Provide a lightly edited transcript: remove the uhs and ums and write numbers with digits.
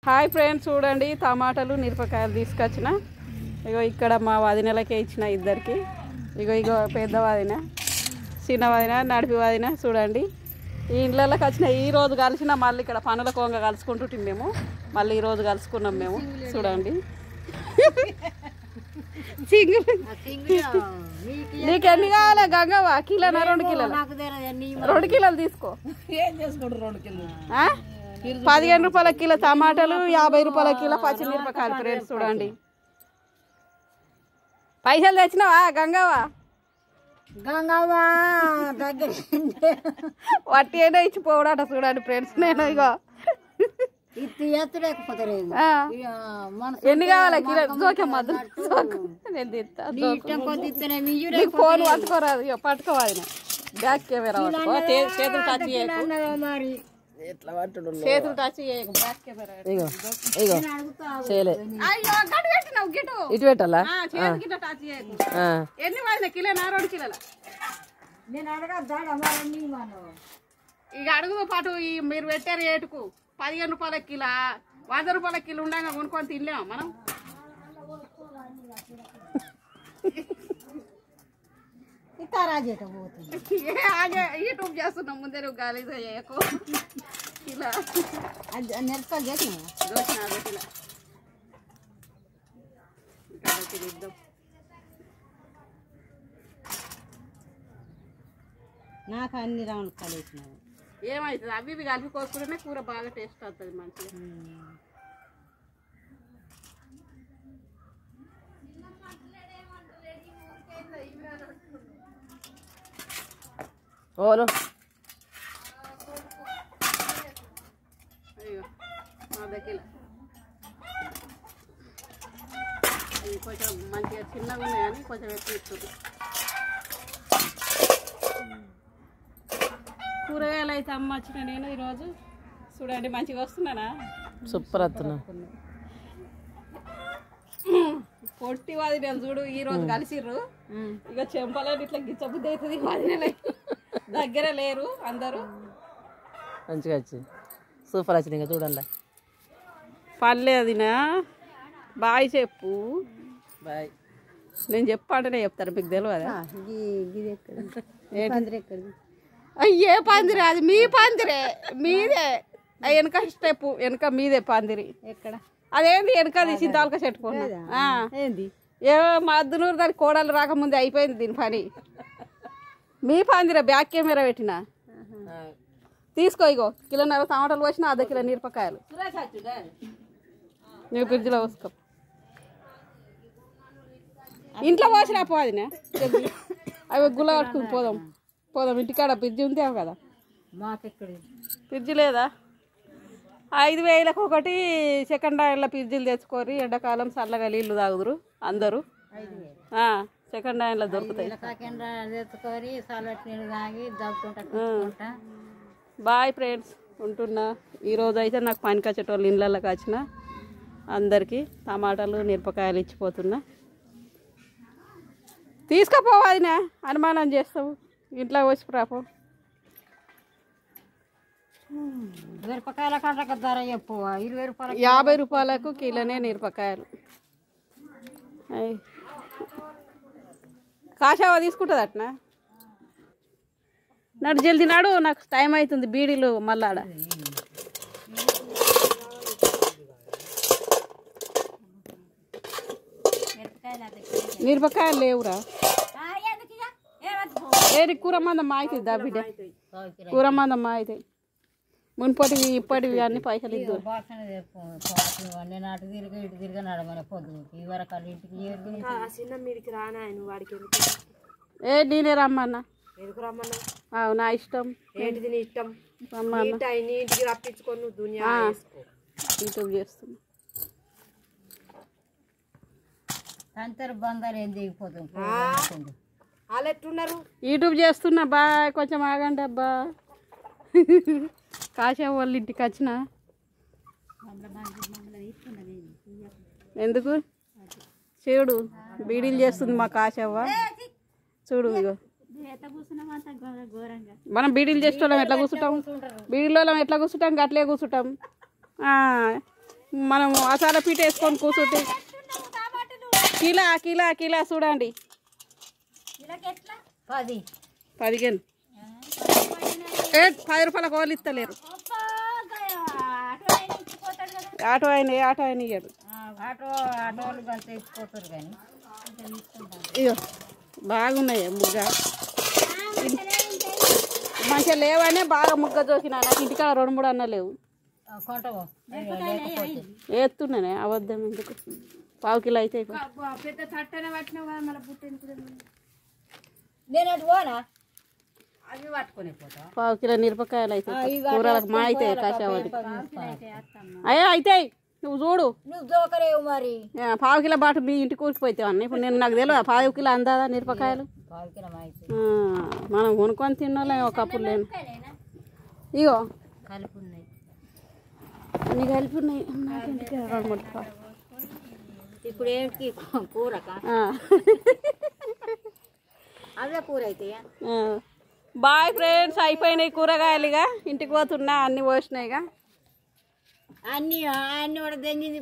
Hi friends, చూడండి టమాటాలు మిరపకాయలు తీసుకొచ్చిన. ఇగో ఇక్కడ మా వదినలకే ఇచ్చిన ఇద్దరికి. ఇగో పెద్ద వదిన, చిన్న వదిన, నడిపి వదిన. చూడండి ఈ ఇంట్లోకి వచ్చిన ఈ రోజు కలిసిన, మళ్ళీ ఇక్కడ పనుల కోంగ కలుసుకుంటుంటాం మేము. మళ్ళీ ఈరోజు కలుసుకున్నాం మేము. చూడండి నీకు ఎన్ని కావాలి గంగవ్వ? కిలోనా 2 కిలోలు? 2 కిలోలు తీసుకో. 15 రూపాయల కిలో టమాటాలు, 50 రూపాయల కిలో పచ్చిమిరపకాయలు. ఫ్రెండ్స్ చూడండి, పైసలు తెచ్చినావా గంగవ్వ? దగ్గర వట్టి అయినా ఇచ్చిపోవడాట. చూడండి ఫ్రెండ్స్, నేను ఇగో ఎన్ని కావాలి కిలో? జోకమ్మద్దు, నేను తింటా. ఫోన్ పట్టుకోరాదు, ఇక పట్టుకోవాలి. బ్యాక్ కెమెరా పట్టుకో, చేతులు టచ్ చేయకు, చేతులు టచ్ చేయకు. బ్యాక్ కెమెరా ఇటు పెట్టాలా? చేతులు టచ్ చేయకు. ఎన్ని వాడిన కిలోనా 2 కిలోల? ఇక అడుగుతో పాటు ఈ మీరు పెట్టారు ఏటుకు 15 రూపాయల కిలో, 100 రూపాయల కిలో ఉండగా కొనుక్కొని తినలేమా మనం? యూట్యూబ్ చేస్తున్నాం, ముందే నువ్వు గాలిగా చేయకు. ఇలా నాకు అన్ని రౌండ్ కలిసినావు. ఏమవుతుంది? అవి ఇవి కలిపి కోసుకుంటేనే కూర బాగా టేస్ట్ వస్తుంది మంచిగా. ఓను అయ్యో దగ్గర అవి కొంచెం మంచిగా చిన్నగా ఉన్నాయని కొంచెం ఎక్కువ ఇస్తుంది. కూరగాయలు అయితే అమ్మ వచ్చిన నేను ఈరోజు. చూడండి మంచిగా వస్తున్నానా? సూపర్ వస్తున్నా. పొట్టి వదిన చూడు ఈరోజు కలిసిర్రు. ఇక చెంపలని ఇట్లా గిచ్చబుద్ధి అవుతుంది. వదినలే దగ్గర లేరు అందరూ. మంచిగా వచ్చి సూపర్ వచ్చింది. ఇంకా చూడండి. పర్లేదునా, బాయ్ చెప్పు. బాయ్. నేను చెప్పంటేనే చెప్తారు, మీకు తెలియదా? ఎక్కడిది ఏ పందిరి? అది మీ పందిరే, మీదే. వెనక స్టెప్ వెనక మీదే పందిరి. ఎక్కడ? అదేంది వెనకది చింతాలక చెట్టుకున్నా. ఏంది? ఏమో మా అద్దునూరు దాని కోడలు రాకముందే అయిపోయింది దీని పని. మీ పందిరే, బ్యాక్ కెమెరా పెట్టిన. తీసుకో, ఇగో 1.5 కిలో టమాటాలు పోసిన, 1/2 కిలో మిరపకాయలు. నువ్వు ఫ్రిడ్జ్లో పోసుకో. ఇంట్లో పోసిరా పోదినే. అవి గుల్ల కట్టుకుని పోదాం. ఇంటికాడ ఫ్రిడ్జ్ ఉందే కదా. ఫ్రిడ్జ్ లేదా? 5,000కి ఒకటి సెకండ్ హ్యాండ్లో ఫ్రిడ్జ్లు తెచ్చుకోరి. ఎండాకాలం చల్లగా నీళ్ళు తాగుదురు అందరూ. సెకండ్ హ్యాండ్లో దొరుకుతాయి. బాయ్ ఫ్రెండ్స్, ఉంటున్నా. ఈరోజు అయితే నాకు పని కచ్చేటోళ్ళు ఇళ్ళకి వచ్చిన అందరికీ టమాటాలు మిరపకాయలు ఇచ్చిపోతున్నా. తీసుకుపోవాదినా, అనుమానం చేస్తావు. ఇంట్లో వచ్చి రాపో. మిరపకాయల కంట ధర చెప్పు. 20 రూపాయలు. 50 రూపాయలకు కిలోనే మిరపకాయలు. కాషావా తీసుకుంటుంది అట్నా? నడు జల్దీ నాడు, నాకు టైం అవుతుంది. బీడీలు మళ్ళాడ. మిరపకాయలు లేవురా. ఏది కూరమందమ్మ అవుతుంది బిడ్డ, కూరమందమ్మ అవుతాయి. మున్పటివి ఇప్పటివి అన్ని పైసలు ఇద్దరు. ఏ నేనే రమ్మన్నా. నా ఇష్టం. యూట్యూబ్ చేస్తున్నా. యూట్యూబ్ చేస్తున్నా. బాయ్, కొంచెం ఆగండి అబ్బా. కాశా వాళ్ళ ఇంటికి వచ్చిన. ఎందుకు? చూడు బీడీలు చేస్తుంది మా కాశవ్వ. చూడు ఇగో మనం బీడీలు చేసేటోళ్ళం ఎట్లా కూర్చుంటాం, బీడీలో ఎట్లా కూర్చుంటాం అట్లే కూర్చుంటాం. మనం మసాలా పీట వేసుకొని కూర్చుంటే కిలా కిలా కిలా చూడండి 15 10 రూపాయలకు వాళ్ళు ఇస్తలేరు. ఆటో అయినా ఇయ్యడు. ఇయ్యో బాగున్నాయి ముగ్గ మంచిగా లేవనే బాగా ముగ్గ జోకినా. నాకు ఇంటికాడ 2-3 అన్న లేవు. వేస్తున్నానే అబద్ధం ఎందుకు. 1/4 కిలో అయితే అవి పట్టుకొని పోతా. 1/4 కిలో మిరపకాయలు అయితే కూరలకు మా అయితే కాసేవాడి అయ్యా అయితే నువ్వు చూడు. నువ్వు జోకరేవు మరి. 1/4 కిలో బాటు మీ ఇంటికి కూలిపోతావు అన్న. ఇప్పుడు నేను నాకు తెలియదు 1/4 కిలో అందాదా మిరపకాయలు. మనం కొనుక్కొని తిన్నాం ఒకప్పుడు లేను. ఇగో కలుపున్నాయి అన్ని కలిపి ఉన్నాయి. ఇప్పుడు ఏంటి కూరక అవే కూర అయితే. బాయ్ ఫ్రెండ్స్, అయిపోయినాయి కూరగాయలుగా. ఇంటికి పోతున్నా, అన్ని పోసినాయిగా. అన్ని కూడా తెంగింది.